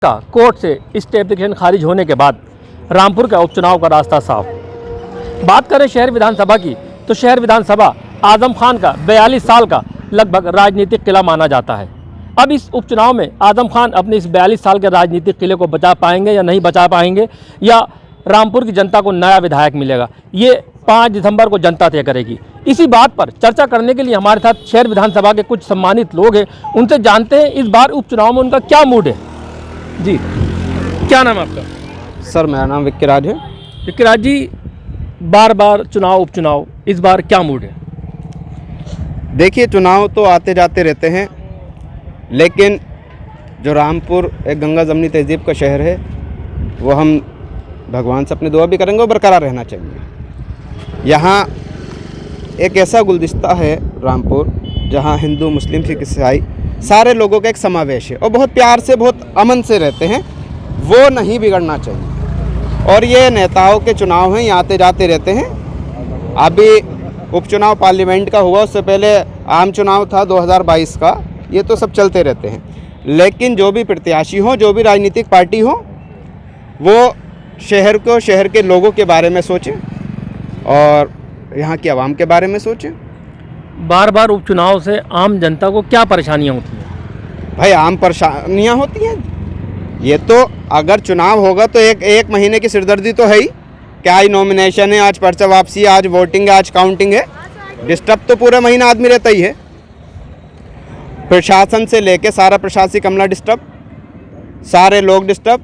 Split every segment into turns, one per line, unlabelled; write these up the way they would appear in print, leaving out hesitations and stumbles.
का कोर्ट से stay application खारिज होने के बाद रामपुर का उपचुनाव का रास्ता साफ। बात करें शहर विधानसभा की तो शहर विधानसभा आजम खान का 42 साल का लगभग राजनीतिक किला माना जाता है। अब इस उपचुनाव में आजम खान अपने इस 42 साल के राजनीतिक किले को बचा पाएंगे या नहीं बचा पाएंगे, या रामपुर की जनता को नया विधायक मिलेगा, ये 5 दिसंबर को जनता तय करेगी। इसी बात पर चर्चा करने के लिए हमारे साथ शहर विधानसभा के कुछ सम्मानित लोग हैं, उनसे जानते हैं इस बार उपचुनाव में उनका क्या मूड है। जी, क्या नाम है आपका?
सर मेरा नाम विक्राज है।
विक्राज जी, बार बार चुनाव उपचुनाव, इस बार क्या मूड है?
देखिए, चुनाव तो आते जाते रहते हैं, लेकिन जो रामपुर एक गंगा जमनी तहजीब का शहर है, वो हम भगवान से अपनी दुआ भी करेंगे और बरकरार रहना चाहिए। यहाँ एक ऐसा गुलदस्ता है रामपुर, जहाँ हिंदू मुस्लिम सिख ईसाई सारे लोगों का एक समावेश है और बहुत प्यार से बहुत अमन से रहते हैं। वो नहीं बिगड़ना चाहिए। और ये नेताओं के चुनाव हैं, ये आते जाते रहते हैं। अभी उपचुनाव पार्लियामेंट का हुआ, उससे पहले आम चुनाव था 2022 का, ये तो सब चलते रहते हैं। लेकिन जो भी प्रत्याशी हों, जो भी राजनीतिक पार्टी हो, वो शहर को, शहर के लोगों के बारे में सोचें और यहाँ की आवाम के बारे में सोचें।
बार बार उपचुनाव से आम जनता को क्या परेशानियाँ होती हैं?
भाई, आम परेशानियाँ होती हैं। ये तो अगर चुनाव होगा तो एक महीने की सिरदर्दी तो है ही। क्या आज नॉमिनेशन है, आज पर्चा वापसी है, आज वोटिंग है, आज काउंटिंग है। डिस्टर्ब तो पूरा महीना आदमी रहता ही है। प्रशासन से लेके सारा प्रशासनिक अमला डिस्टर्ब, सारे लोग डिस्टर्ब।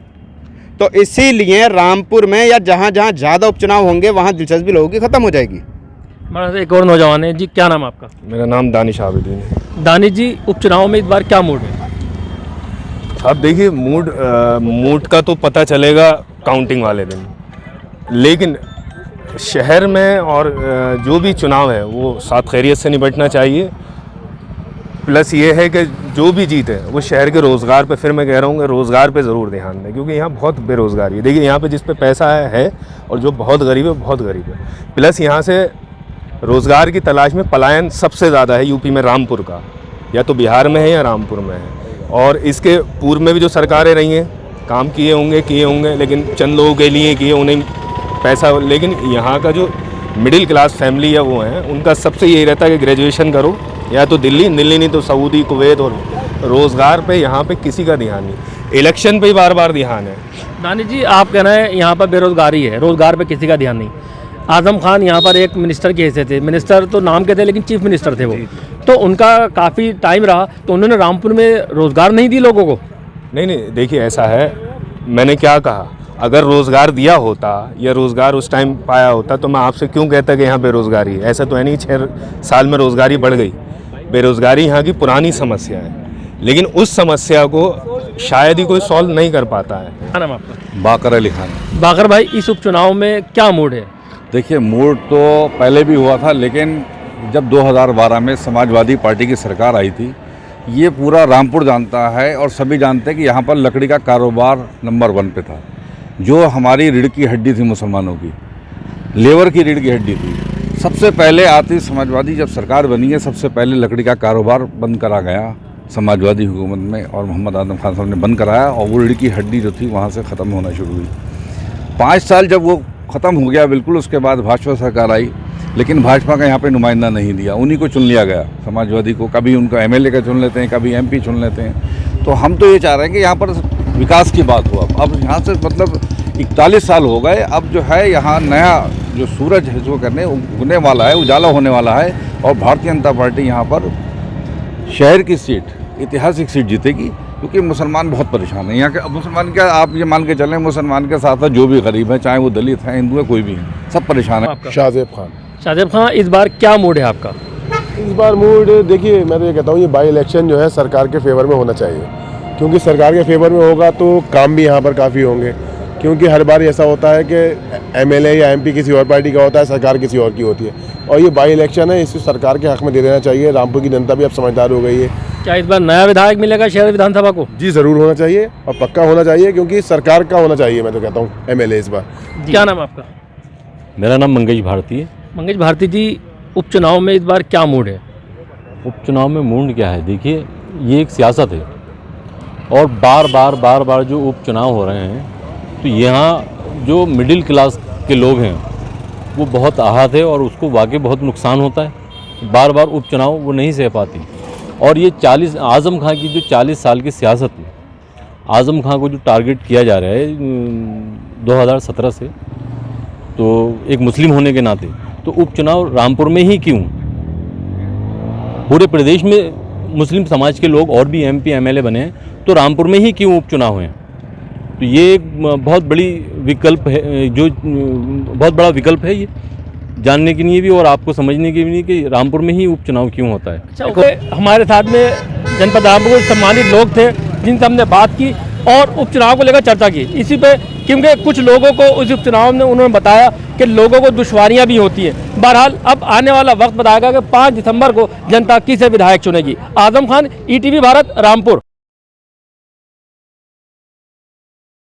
तो इसीलिए रामपुर में या जहाँ जहाँ ज़्यादा उपचुनाव होंगे वहाँ दिलचस्पी लोगों की ख़त्म हो जाएगी।
हमारे साथ एक और नौजवान है। जी, क्या नाम है आपका?
मेरा नाम दानिश आबिदीन है।
दानिश जी, उपचुनाव में इस बार क्या मूड है?
अब देखिए, मूड का तो पता चलेगा काउंटिंग वाले दिन, लेकिन शहर में और जो भी चुनाव है वो साथ खैरियत से निपटना चाहिए। प्लस ये है कि जो भी जीते वो शहर के रोज़गार पे, फिर मैं कह रहा हूँ कि रोज़गार पे ज़रूर ध्यान दें, क्योंकि यहाँ बहुत बेरोज़गारी है। देखिए, यहाँ पे जिस पे पैसा है और जो बहुत गरीब है, बहुत गरीब है। प्लस यहाँ से रोज़गार की तलाश में पलायन सबसे ज़्यादा है यूपी में, रामपुर का, या तो बिहार में है या रामपुर में है। और इसके पूर्व में भी जो सरकारें रही हैं, काम किए होंगे, लेकिन चंद लोगों के लिए किए, उन्हें पैसा। लेकिन यहाँ का जो मिडिल क्लास फैमिली है वो है, उनका सबसे यही रहता है कि ग्रेजुएशन करो, या तो दिल्ली नहीं तो सऊदी, कुवैत। और रोज़गार पे यहाँ पे किसी का ध्यान नहीं, इलेक्शन पे ही बार बार ध्यान है।
दानिश जी, आप कह रहे हैं यहाँ पर बेरोज़गारी है, रोज़गार पे किसी का ध्यान नहीं। आजम खान यहाँ पर एक मिनिस्टर के हिस्से थे, मिनिस्टर तो नाम के थे लेकिन चीफ मिनिस्टर थे वो, तो उनका काफ़ी टाइम रहा, तो उन्होंने रामपुर में रोज़गार नहीं दी लोगों को।
नहीं, देखिए ऐसा है, मैंने क्या कहा, अगर रोज़गार दिया होता या रोज़गार उस टाइम पाया होता तो मैं आपसे क्यों कहता कि यहाँ बेरोज़गारी है। ऐसा तो है नहीं 6 साल में रोज़गारी बढ़ गई। बेरोज़गारी यहाँ की पुरानी समस्या है, लेकिन उस समस्या को शायद ही कोई सॉल्व नहीं कर पाता है।
क्या नाम आपका?
बाकर अली खान।
बाकर भाई, इस उपचुनाव में क्या मूड है?
देखिए, मूड तो पहले भी हुआ था, लेकिन जब 2012 में समाजवादी पार्टी की सरकार आई थी, ये पूरा रामपुर जानता है और सभी जानते हैं कि यहाँ पर लकड़ी का कारोबार नंबर 1 पे था। जो हमारी रीढ़ की हड्डी थी, मुसलमानों की लेबर की रीढ़ की हड्डी थी। सबसे पहले आती समाजवादी जब सरकार बनी है, सबसे पहले लकड़ी का कारोबार बंद करा गया समाजवादी हुकूमत में, और मोहम्मद आजम खान साहब ने बंद कराया, और वो रीढ़ की हड्डी जो थी वहाँ से ख़त्म होना शुरू हुई। 5 साल जब वो ख़त्म हो गया बिल्कुल, उसके बाद भाजपा सरकार आई, लेकिन भाजपा का यहाँ पे नुमाइंदा नहीं दिया, उन्हीं को चुन लिया गया समाजवादी को। कभी उनका MLA का चुन लेते हैं, कभी MP चुन लेते हैं। तो हम तो ये चाह रहे हैं कि यहाँ पर विकास की बात हो। अब यहाँ से मतलब 41 साल हो गए, अब जो है यहाँ नया जो सूरज है जो करने उगने वाला है, उजाला होने वाला है, और भारतीय जनता पार्टी यहाँ पर शहर की सीट, ऐतिहासिक सीट जीतेगी, क्योंकि मुसलमान बहुत परेशान है यहाँ के। अब मुसलमान क्या, आप ये मान के चलें, मुसलमान के साथ साथ जो भी गरीब है, चाहे वो दलित हैं, हिंदू है, कोई भी है, सब परेशान है।
शाहजेब खान।
शाहजेब खान, इस बार क्या मूड है आपका?
इस बार मूड, देखिए मैं तो ये कहता हूँ, ये बाई इलेक्शन जो है सरकार के फेवर में होना चाहिए, क्योंकि सरकार के फेवर में होगा तो काम भी यहाँ पर काफ़ी होंगे। क्योंकि हर बार ऐसा होता है कि MLA या MP किसी और पार्टी का होता है, सरकार किसी और की होती है, और ये बाई इलेक्शन है, इसे सरकार के हक में दे देना चाहिए। रामपुर की जनता भी अब समझदार हो गई है।
क्या इस बार नया विधायक मिलेगा शहर विधानसभा को?
जी, ज़रूर होना चाहिए और पक्का होना चाहिए, क्योंकि सरकार का होना चाहिए। मैं तो कहता हूँ MLA इस बार।
क्या नाम है आपका?
मेरा नाम मंगेश भारती है।
मंगेश भारती जी, उपचुनाव में इस बार क्या मूड है?
उपचुनाव में मूड क्या है, देखिए ये एक सियासत है, और बार बार जो उपचुनाव हो रहे हैं, तो यहाँ जो मिडिल क्लास के लोग हैं वो बहुत आहत है और उसको वाकई बहुत नुकसान होता है। बार बार उपचुनाव वो नहीं सह पाती। और ये 40 आज़म खां की जो 40 साल की सियासत है, आज़म खां को जो टारगेट किया जा रहा है 2017 से, तो एक मुस्लिम होने के नाते, तो उपचुनाव रामपुर में ही क्यों? पूरे प्रदेश में मुस्लिम समाज के लोग और भी MP MLA बने हैं, तो रामपुर में ही क्यों उपचुनाव हैं? तो ये एक बहुत बड़ी विकल्प है, जो बहुत बड़ा विकल्प है ये जानने के लिए भी और आपको समझने के लिए कि रामपुर में ही उपचुनाव क्यों होता है।
अच्छा, हमारे साथ में जनपद रामपुर के सम्मानित लोग थे जिनसे हमने बात की और उपचुनाव को लेकर चर्चा की। इसी पे क्योंकि कुछ लोगों को उस उपचुनाव में उन्होंने बताया कि लोगों को दुश्वारियां भी होती हैं। बहरहाल अब आने वाला वक्त बताएगा कि 5 दिसंबर को जनता किसे विधायक चुनेगी। आजम खान, ETV भारत, रामपुर।